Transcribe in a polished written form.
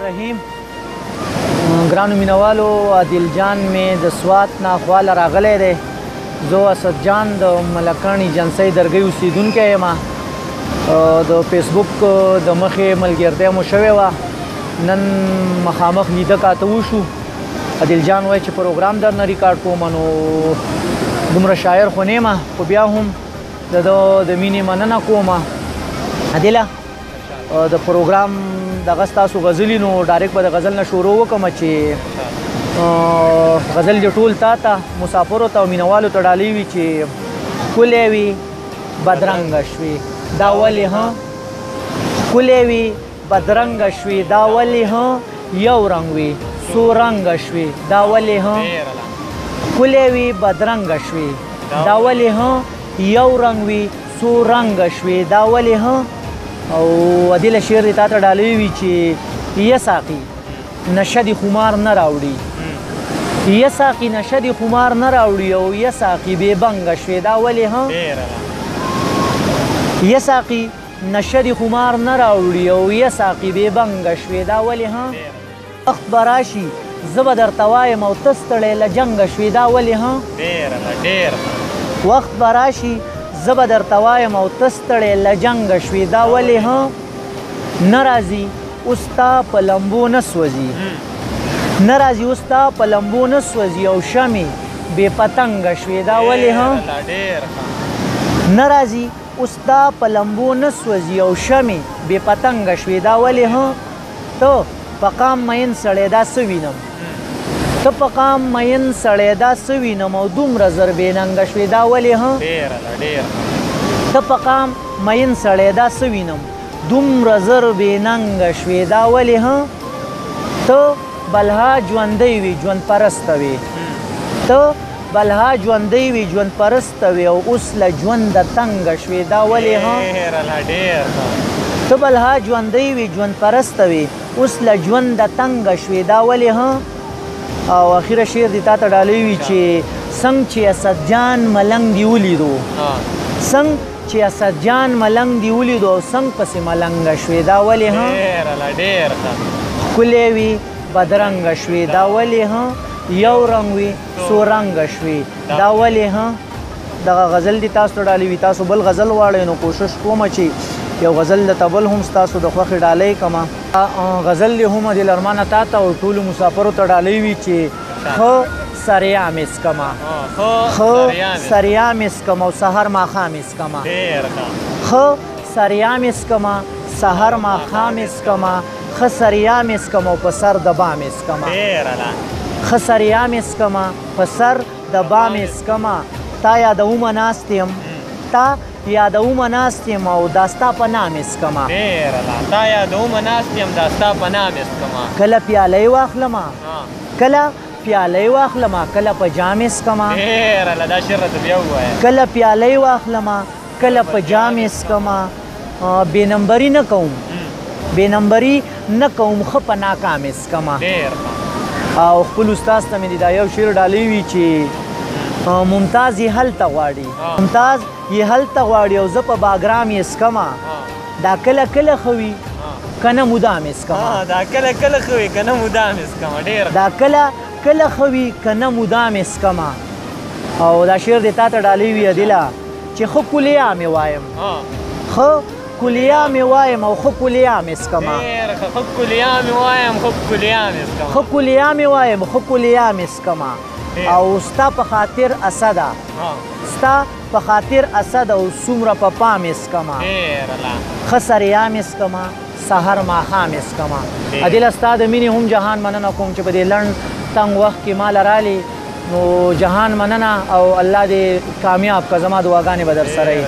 الرحیم. ګرانو مینوالو، عادل جان مې د سوات نه خواله راغلی دی. زه اسد جان د ملکان ایجنسۍ درګۍ اوسېدونکی یم. د فیسبوک د مخې ملګرتیا مو شوې وه، نن مخامخ لیده کاته وشو. عادل جان وایي چې پروګرام درنه ریکارډ کوم، نو دومره شاعر خو نه یم، خو بیا هم د ده د مینې مننه کومه. عادله، د پروګرام دغه ستاسو غزلي نو ډایرکټ به د غزل نه شروع وکړم چې غزل دې ټول تا ته مسافرو ته او مینوالو ته ډالۍ وي چې ښکلی وي بدرنګه شوې دا ولې ها، ښکلی وي بدرنګه شوې دا ولې ها، یو رنګ وي څو رنګه شوې دا ولې ها، ښکلی وي بدرنګه شوې دا ولې ها، یو رنګ وي څو رنګه شوې دا ولې ها. او عادله شعر دې تا ته ډالۍ وي چې یا ساقي نشه دې خمار نه راوړي، یا ساقي نشه دې خمار نه راوړي، او یا ساقي بې بنګه شوې دا ولې ها، یا ساقي نشه دې خمار نه راوړي، او یا ساقي بې بنګه شوې دا ولې ها. وخت به راشي زه به درته وایم او ته ستړی له جنګه شوې دا ولې ها. وخت به راشي زه به درته وایم او ته ستړی له جنګه شوې دا ولې ها. نه راځي اوس تا په لمبو نه سوځي، نه راځي اوس تا په لمبو نه سوځي، او شمې بې پتنګه شوې دا ولې ها. نه راځي اوس تا په لمبو نه سوځي، او شمې بې پتنګه شوې دا ولې ها. ته په قام مین سړی دا څه وینم، ته په قام مین سړی دا څه وینم، او دومره زر بې ننګه شوې دا ولې ها. ته په قام مین سړی دا څه وینم، دومره زر بې ننګه شوې دا ولې ها. ته بلها ژوندی وي ژوند پرسته وي، ته بلها ژوندی وي ژوند پرسته وي، او اوس له ژونده تنګه شوې دا ولې ها. ته بلها ژوندی وي ژوند پرسته وي، اوس له ژونده تنګه شوې دا ولې ها. او اخیره شعر دې تا ته ډالۍ وي چې څنګه چې اسد جان ملنګ دې ولیدو، څنګه چې اسد جان ملنګ دې ولیدو، او څنګه پسې ملنګه شوې دا ولې ها. ښکلی وي بدرنګه شوې دا ولې ها، یو رنګ وي څو رنګه شوې دا ولې ها. دغه غزل دې تاسو ته ډالۍ وي. تاسو بل غزل غواړئ نو کوشش کومه چې یو غزل د تبل هم ستاسو د خوښې ډالۍ کړمه. غزل دې هم عادل ارمانه تا ته او ټولو مسافرو ته ډالۍ وي چې ښه سریا مې څکمه، ښه سریا مې څکمه او سهار ماښام یې څکمه، ښه سریا مې څکمه سهار ماښام یې څکمه، ښه سریا مې څکمه او په سر د بام یې څکمه، ښه سریا مې څکمه په سر د بام یې څکمه. تا یادومه ناست یم، تا یادومه ناست یم او دا ستا په نام یې څکمه، تا یادومه ناست یم دا ستا په نام یې څکمه. کله پیاله یې واخلمه، کله پیاله یې واخلمه، کله په جام یې څکمه، دا شعر راته بیا ووایه. کله پیاله یې واخلمه، کله په جام یې څکمه. بې نمبري نه کوم، بې نمبري نه کوم، ښه په ناکام یې څکمه. او خپل استاذ ته مې دا یو شعر ډالۍ وي چې ممتاز یې هلته غواړي، ممتاز یې هلته غواړي، او زه په باګرام یې څکمه. دا کله کله ښه وي که نه مدام یې څکمه، دا کله کله ښه وي که نه مدام یې څکمه. دا کله کله ښه وي که نه مدام یې څکمه. او دا شعر دې تا ته ډالۍ وي عادله چې ښه کلیا مې وایم، ښه کلیا مې وایم او ښه کلیا مې څکمه، ښه کلیا مې وایم ښه کلیا مې څکمه، ښه کلیا مې وایم ښه کلیا مې څکمه. او ستا په خاطر اسده، ستا په خاطر اسد او څومره په پام یې څکمه، ښه سریا مې څکمه سهار ماښام یې څکمه. عادله ستا د مینې هم جهان مننه کوم چې په دې لنډ تنګ وخت کې ماله رالې، نو جهان مننه او الله دې کامیاب که. زما دعاګانې به در سره وي.